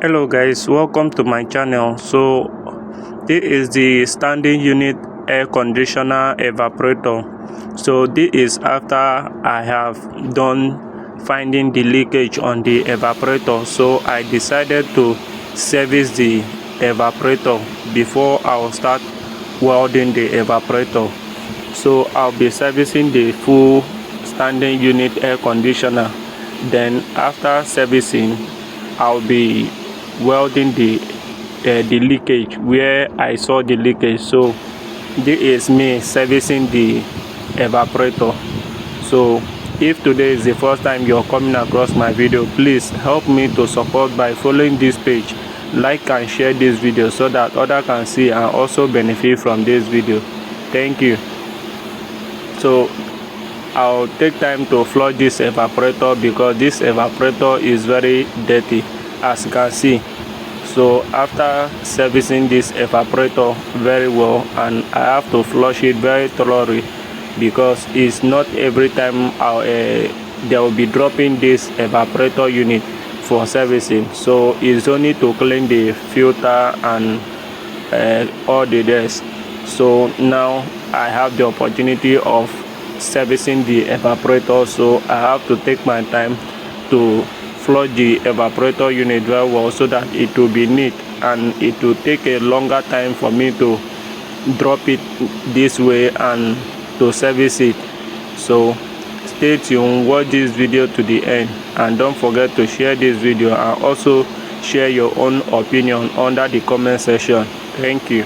Hello guys, welcome to my channel. So this is the standing unit air conditioner evaporator. So this is after I have done finding the leakage on the evaporator, so I decided to service the evaporator before I'll start welding the evaporator. So I'll be servicing the full standing unit air conditioner. Then after servicing, I'll be welding the leakage where I saw the leakage. So this is me servicing the evaporator. So if today is the first time you're coming across my video, please help me to support by following this page, like and share this video so that others can see and also benefit from this video. Thank you. So I'll take time to flush this evaporator because this evaporator is very dirty, as you can see. So after servicing this evaporator very well, and I have to flush it very thoroughly because it's not every time they will be dropping this evaporator unit for servicing. So it's only to clean the filter and all the rest. So now I have the opportunity of servicing the evaporator, so I have to take my time to flush the evaporator unit very well so that it will be neat, and it will take a longer time for me to drop it this way and to service it. So stay tuned, watch this video to the end, and don't forget to share this video and also share your own opinion under the comment section. Thank you.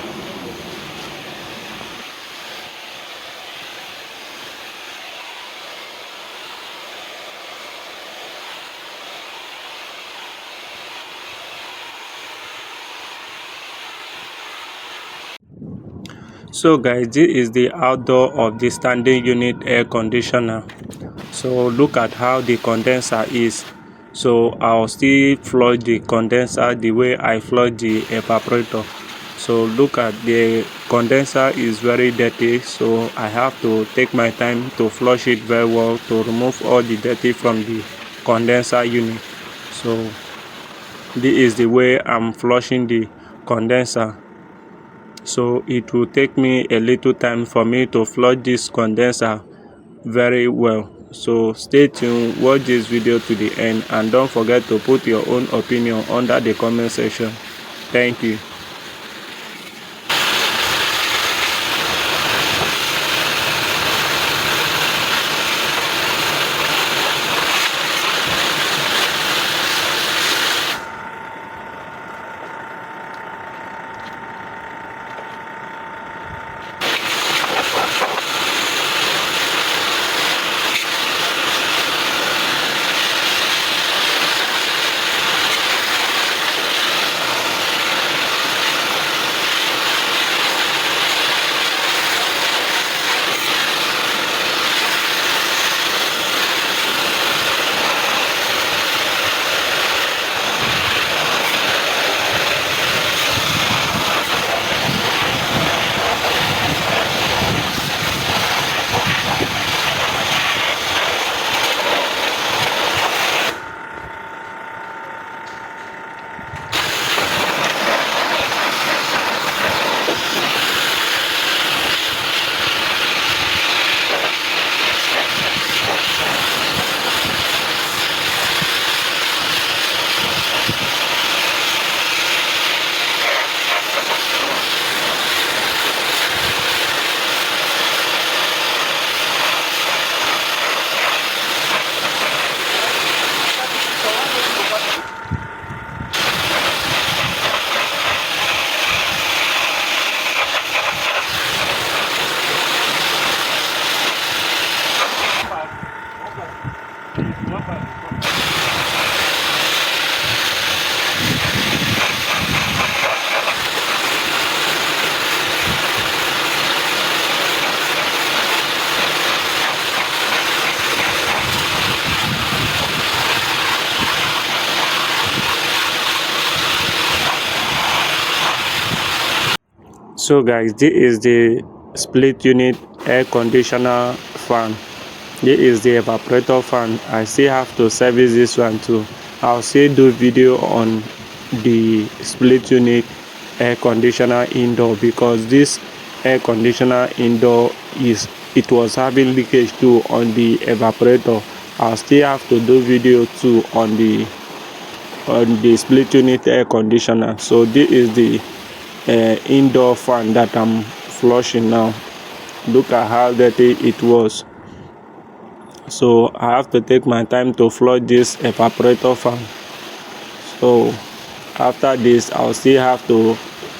So guys, this is the outdoor of the standing unit air conditioner. So look at how the condenser is. So I'll still flush the condenser the way I flush the evaporator. So look at the condenser is very dirty, so I have to take my time to flush it very well to remove all the dirty from the condenser unit. So this is the way I'm flushing the condenser. So it will take me a little time for me to flush this condenser very well. So stay tuned, watch this video to the end, and don't forget to put your own opinion under the comment section. Thank you. So guys, this is the split unit air conditioner fan. This is the evaporator fan. I still have to service this one too. I'll still do video on the split unit air conditioner indoor, because this air conditioner indoor it was having leakage too on the evaporator. I'll still have to do video too on the split unit air conditioner. So this is the indoor fan that I'm flushing now. Look at how dirty it was. So I have to take my time to flush this evaporator fan. So after this, I'll still have to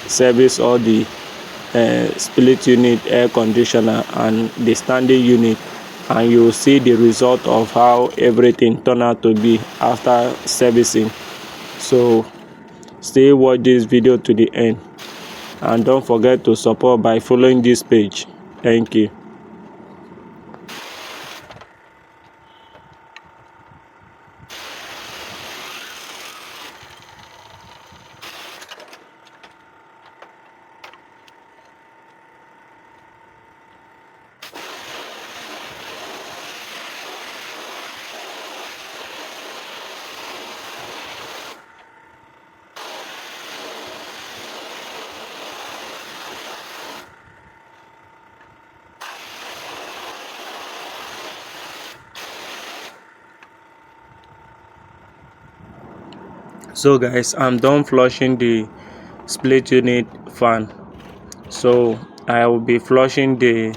service all the split unit air conditioner and the standing unit, and you'll see the result of how everything turned out to be after servicing. So stay watch this video to the end, and don't forget to support by following this page. Thank you. So guys, I'm done flushing the split unit fan. So I will be flushing this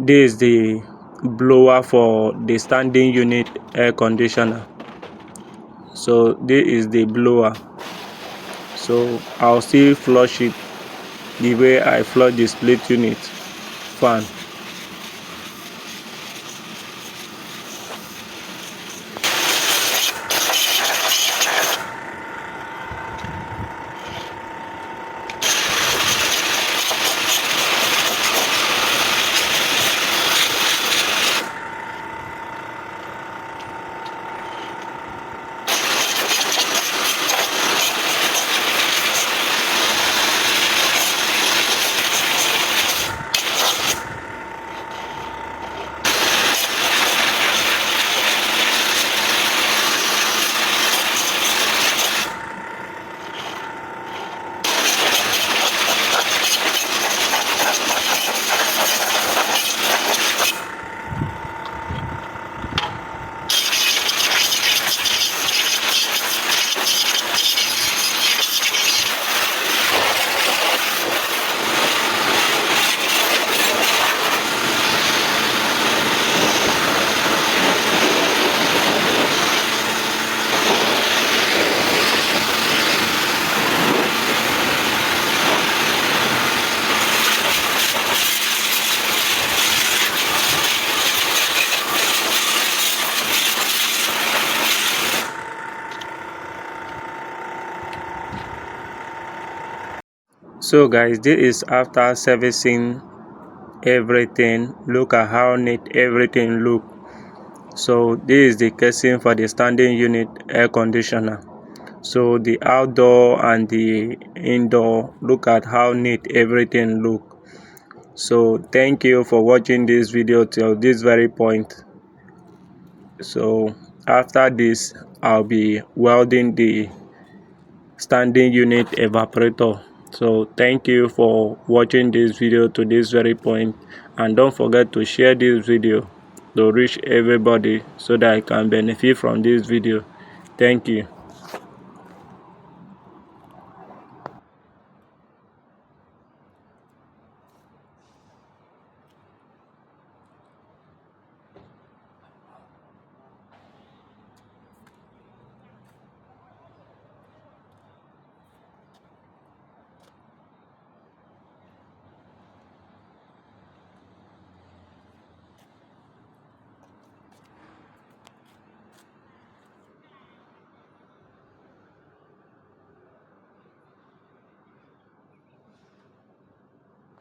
is the blower for the standing unit air conditioner. So this is the blower. So I'll still flush it the way I flush the split unit fan. So guys, this is after servicing everything. Look at how neat everything look. So this is the casing for the standing unit air conditioner. So the outdoor and the indoor, look at how neat everything look. So thank you for watching this video till this very point. So after this, I'll be welding the standing unit evaporator. So thank you for watching this video to this very point, and don't forget to share this video to reach everybody so that I can benefit from this video. Thank you.